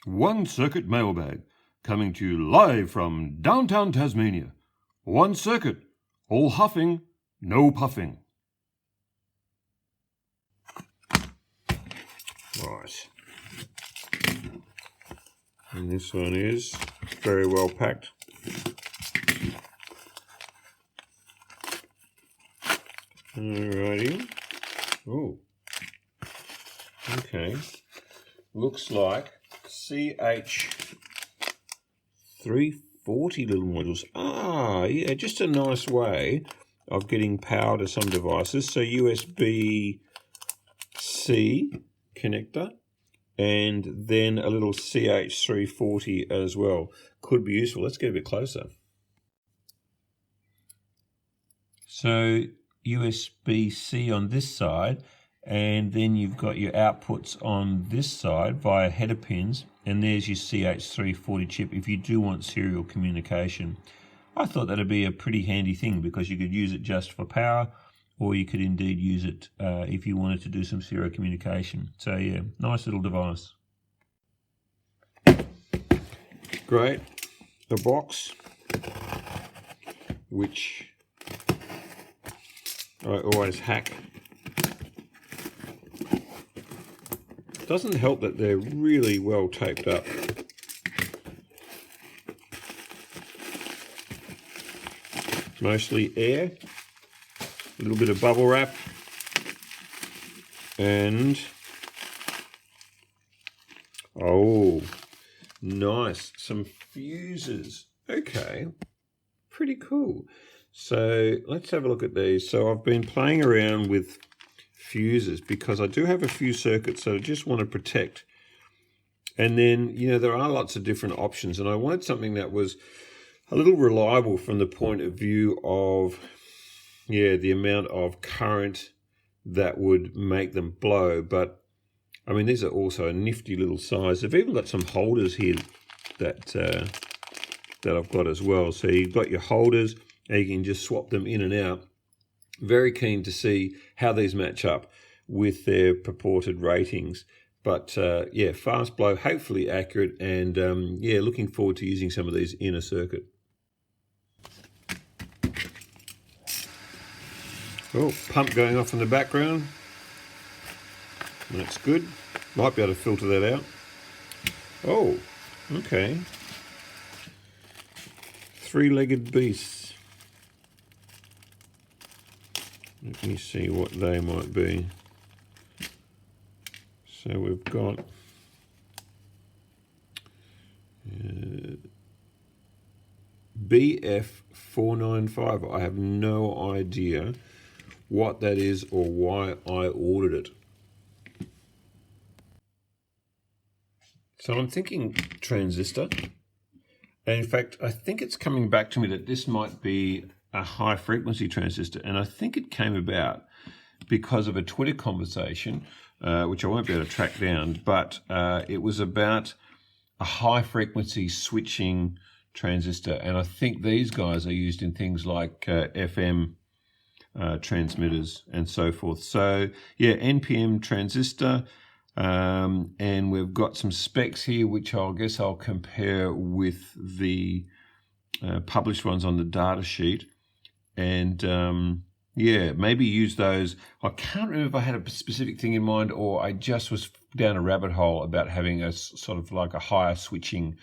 OneCircuit Mailbag, coming to you live from downtown Tasmania. OneCircuit, all huffing, no puffing. Right. And this one is very well packed. Alrighty. Oh. Okay. Looks like CH340 little modules. Yeah, just a nice way of getting power to some devices. So USB-C connector and then a little CH340 as well. Could be useful. Let's get a bit closer. So USB-C on this side, and then you've got your outputs on this side via header pins, and there's your CH340 chip if you do want serial communication. I thought that'd be a pretty handy thing because you could use it just for power, or you could indeed use it if you wanted to do some serial communication. So yeah, nice little device. Great. A box which I always hack. Doesn't help that they're really well taped up. Mostly air, a little bit of bubble wrap, and oh, nice, some fuses. Okay, pretty cool. So let's have a look at these. So I've been playing around with fuses because I do have a few circuits that I just want to protect. And then, you know, there are lots of different options, and I wanted something that was a little reliable from the point of view of, yeah, the amount of current that would make them blow. But I mean, these are also a nifty little size. They've even got some holders here that I've got as well. So you've got your holders and you can just swap them in and out. Very keen to see how these match up with their purported ratings. But yeah, fast blow, hopefully accurate, and yeah, looking forward to using some of these in a circuit. Oh, pump going off in the background. That's good. Might be able to filter that out. Oh, okay. Three-legged beasts. Let me see what they might be. So we've got BF495. I have no idea what that is or why I ordered it. So I'm thinking transistor. And in fact, I think it's coming back to me that this might be a high frequency transistor. And I think it came about because of a Twitter conversation, which I won't be able to track down, but it was about a high frequency switching transistor. And I think these guys are used in things like FM transmitters and so forth. So yeah, NPN transistor, and we've got some specs here, which I guess I'll compare with the published ones on the data sheet. And yeah, maybe use those. I can't remember if I had a specific thing in mind or I just was down a rabbit hole about having a sort of like a higher switching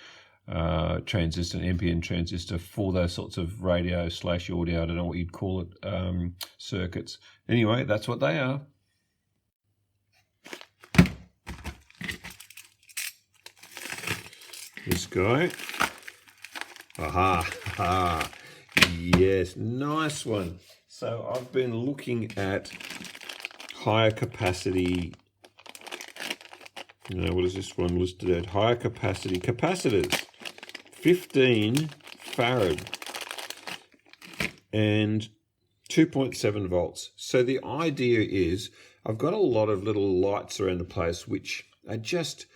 transistor, an NPN transistor for those sorts of radio/audio, I don't know what you'd call it, circuits. Anyway, that's what they are. This guy. Aha. Yes, nice one. So I've been looking at higher capacity, what is this one listed at? Higher capacity capacitors, 15 farad and 2.7 volts. So the idea is I've got a lot of little lights around the place which are just,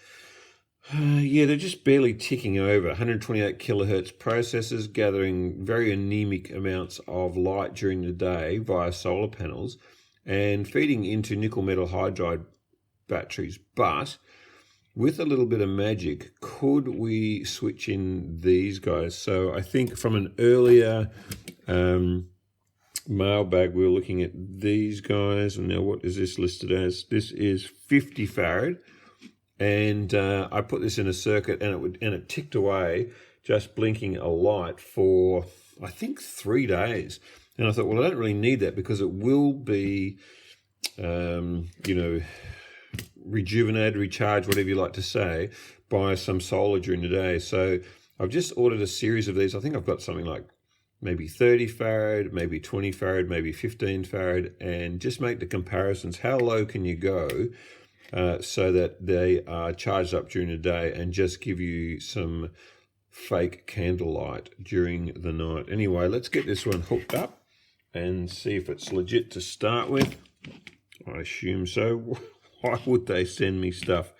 yeah, they're just barely ticking over. 128 kilohertz processors gathering very anemic amounts of light during the day via solar panels and feeding into nickel metal hydride batteries. But with a little bit of magic, could we switch in these guys? So I think from an earlier mailbag, we were looking at these guys. And now what is this listed as? This is 50 farad. And I put this in a circuit, and it ticked away, just blinking a light for, I think, 3 days. And I thought, well, I don't really need that because it will be, rejuvenated, recharged, whatever you like to say, by some solar during the day. So I've just ordered a series of these. I think I've got something like maybe 30 farad, maybe 20 farad, maybe 15 farad, and just make the comparisons. How low can you go so that they are charged up during the day and just give you some fake candlelight during the night. Anyway, let's get this one hooked up and see if it's legit to start with. I assume so. Why would they send me stuff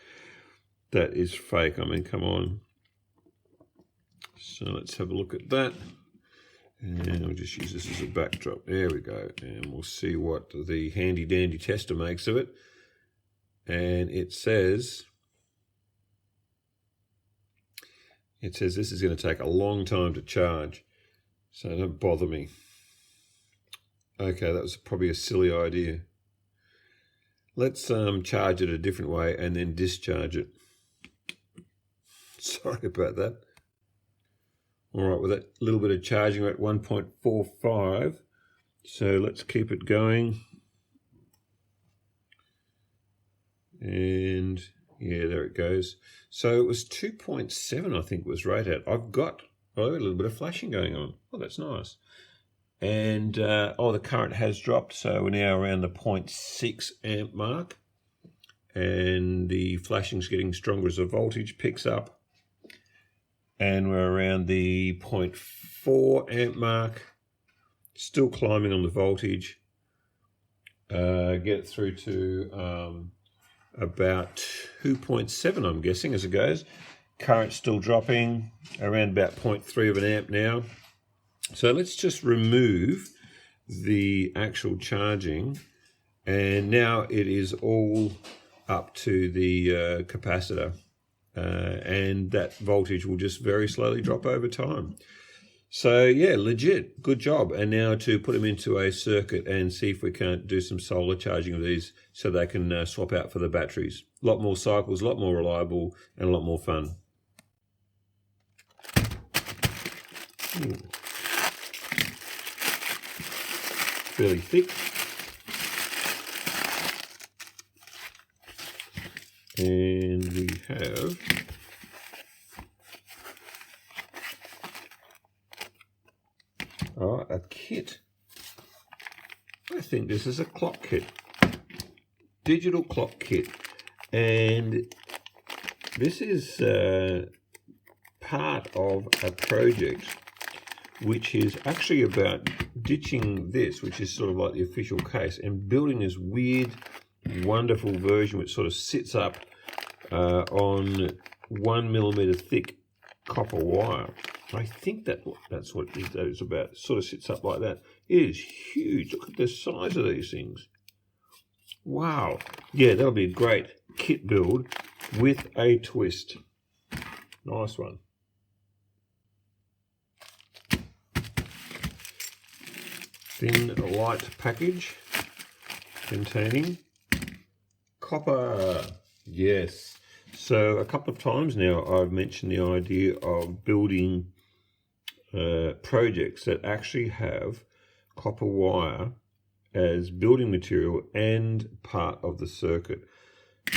that is fake? I mean, come on. So let's have a look at that. And I'll just use this as a backdrop. There we go. And we'll see what the handy dandy tester makes of it. And it says this is going to take a long time to charge. So don't bother me. Okay, that was probably a silly idea. Let's charge it a different way and then discharge it. Sorry about that. All right, with that little bit of charging, we're at 1.45. So let's keep it going. And yeah, there it goes. So it was 2.7, I think, was right at. I've got a little bit of flashing going on. Oh, that's nice. And the current has dropped, so we're now around the 0.6 amp mark, and the flashing's getting stronger as the voltage picks up, and we're around the 0.4 amp mark, still climbing on the voltage. Get it through to about 2.7, I'm guessing, as it goes. Current still dropping, around about 0.3 of an amp now. So let's just remove the actual charging, and now it is all up to the capacitor, and that voltage will just very slowly drop over time. So yeah, legit, good job. And now to put them into a circuit and see if we can't do some solar charging of these so they can swap out for the batteries. A lot more cycles, a lot more reliable, and a lot more fun. Fairly thick. And we have a kit. I think this is a clock kit. Digital clock kit. And this is part of a project which is actually about ditching this, which is sort of like the official case, and building this weird, wonderful version which sort of sits up on 1 millimeter thick copper wire. I think that's what that is about. It sort of sits up like that. It is huge. Look at the size of these things. Wow. Yeah, that'll be a great kit build with a twist. Nice one. Thin light package containing copper. Yes. So a couple of times now I've mentioned the idea of building projects that actually have copper wire as building material and part of the circuit.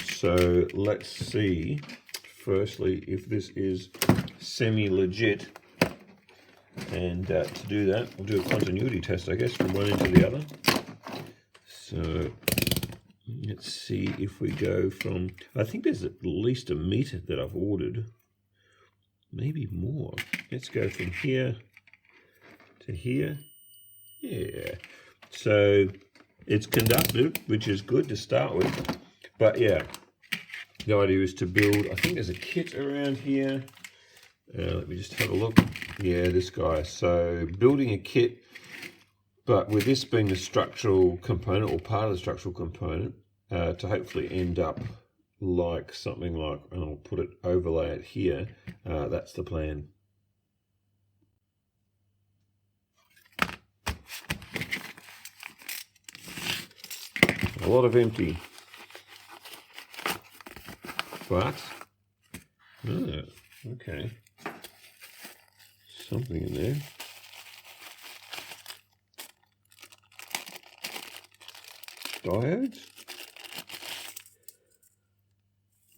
So let's see firstly if this is semi-legit. And to do that, we'll do a continuity test, I guess, from one end to the other. So let's see if we go from, I think there's at least a meter that I've ordered, maybe more. Let's go from here to here. Yeah. So it's conductive, which is good to start with. But yeah, the idea is to build, I think there's a kit around here. Let me just have a look. Yeah, this guy. So building a kit, but with this being the structural component or part of the structural component, to hopefully end up like something like, and I'll put it, overlay it here. That's the plan. A lot of empty, but okay, something in there. Diodes?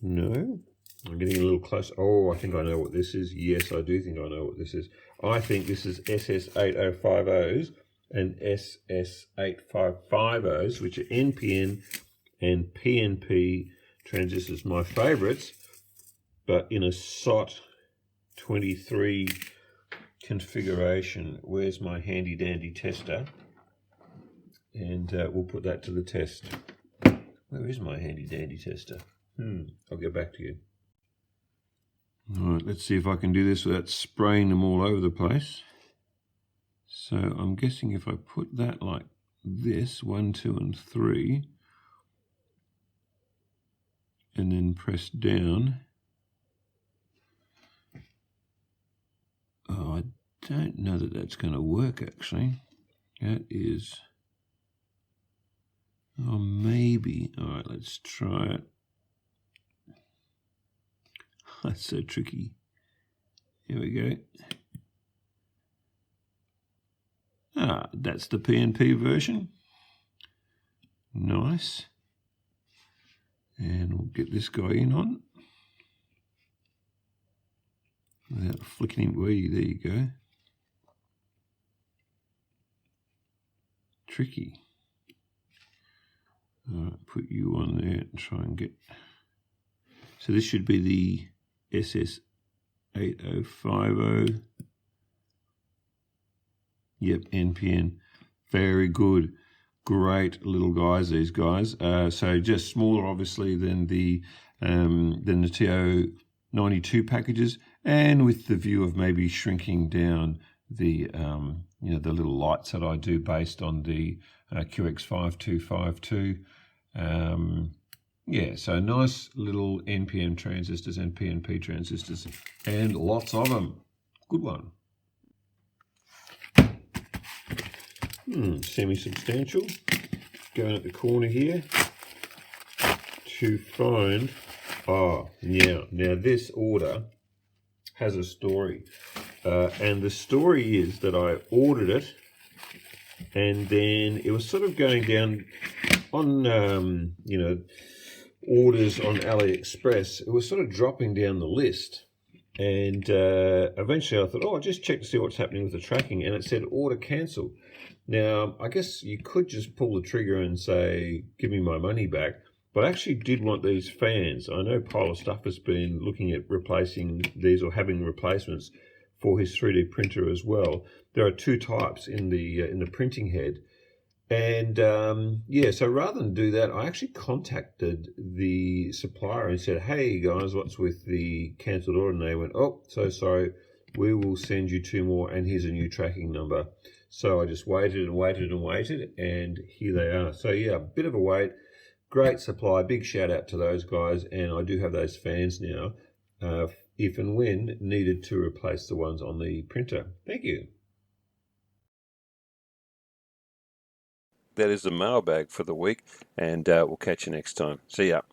No. I'm getting a little close. Oh, I think I know what this is. Yes, I do think I know what this is. I think this is SS8050s and SS8550s, which are NPN and PNP transistors, my favorites, but in a SOT 23 configuration. Where's my handy dandy tester? And we'll put that to the test. Where is my handy dandy tester? I'll get back to you. All right, let's see if I can do this without spraying them all over the place. So I'm guessing if I put that like this, 1, 2, and 3, and then press down. Oh, I don't know that that's going to work actually. That is, oh, maybe. All right, let's try it. That's so tricky. Here we go. Ah, that's the PNP version. Nice. And we'll get this guy in on. Without flicking him away, there you go. Tricky. All right, put you on there and try and get. So this should be the SS8050. Yep, NPN. Very good. Great little guys, these guys. So just smaller, obviously, than the TO92 packages, and with the view of maybe shrinking down the the little lights that I do based on the QX5252. Yeah, so nice little NPN transistors and PNP transistors, and lots of them. Good one. Semi-substantial. Going at the corner here to find. Oh, now this order has a story, and the story is that I ordered it, and then it was sort of going down on orders on AliExpress. It was sort of dropping down the list, and eventually I thought, oh, I'll just check to see what's happening with the tracking, and it said order cancelled. Now, I guess you could just pull the trigger and say, give me my money back, but I actually did want these fans. I know Pile of Stuff has been looking at replacing these or having replacements for his 3D printer as well. There are two types in the printing head. And so rather than do that, I actually contacted the supplier and said, hey guys, what's with the cancelled order? And they went, oh, so sorry, we will send you 2 more, and here's a new tracking number. So I just waited and waited and waited, and here they are. So yeah, a bit of a wait. Great supply. Big shout out to those guys. And I do have those fans now, if and when needed, to replace the ones on the printer. Thank you. That is the mailbag for the week, and we'll catch you next time. See ya.